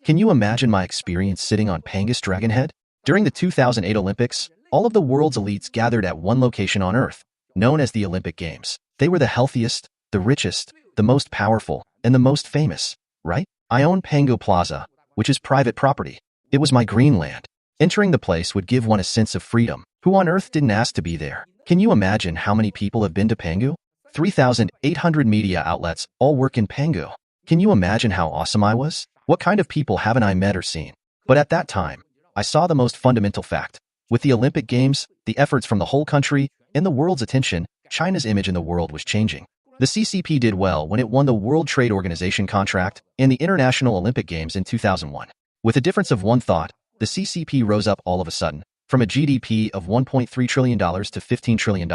Can you imagine my experience sitting on Pangu's Dragon Head? During the 2008 Olympics, all of the world's elites gathered at one location on Earth, known as the Olympic Games. They were the healthiest, the richest, the most powerful, and the most famous, right? I own Pangu Plaza, which is private property. It was my greenland. Entering the place would give one a sense of freedom. Who on earth didn't ask to be there? Can you imagine how many people have been to Pangu? 3,800 media outlets all work in Pangu. Can you imagine how awesome I was? What kind of people haven't I met or seen? But at that time, I saw the most fundamental fact. With the Olympic Games, the efforts from the whole country, and the world's attention, China's image in the world was changing. The CCP did well when it won the World Trade Organization contract and the International Olympic Games in 2001. With a difference of one thought, the CCP rose up all of a sudden, from a GDP of $1.3 trillion to $15 trillion.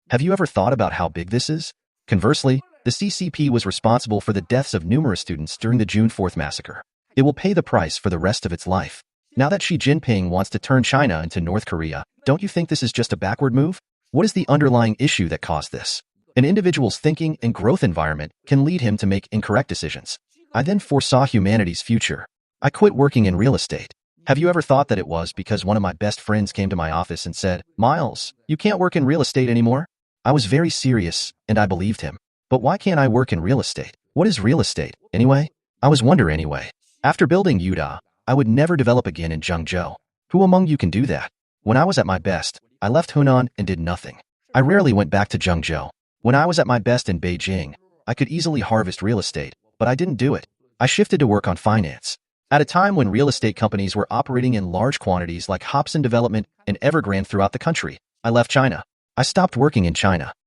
Have you ever thought about how big this is? Conversely, the CCP was responsible for the deaths of numerous students during the June 4th massacre. It will pay the price for the rest of its life. Now that Xi Jinping wants to turn China into North Korea, don't you think this is just a backward move? What is the underlying issue that caused this? An individual's thinking and growth environment can lead him to make incorrect decisions. I then foresaw humanity's future. I quit working in real estate. Have you ever thought that it was because one of my best friends came to my office and said, "Miles, you can't work in real estate anymore?" I was very serious, and I believed him. But why can't I work in real estate? What is real estate, anyway? I was wondering anyway. After building Utah, I would never develop again in Zhengzhou. Who among you can do that? When I was at my best, I left Hunan and did nothing. I rarely went back to Zhengzhou. When I was at my best in Beijing, I could easily harvest real estate, but I didn't do it. I shifted to work on finance. At a time when real estate companies were operating in large quantities like Hobson Development and Evergrande throughout the country, I left China. I stopped working in China.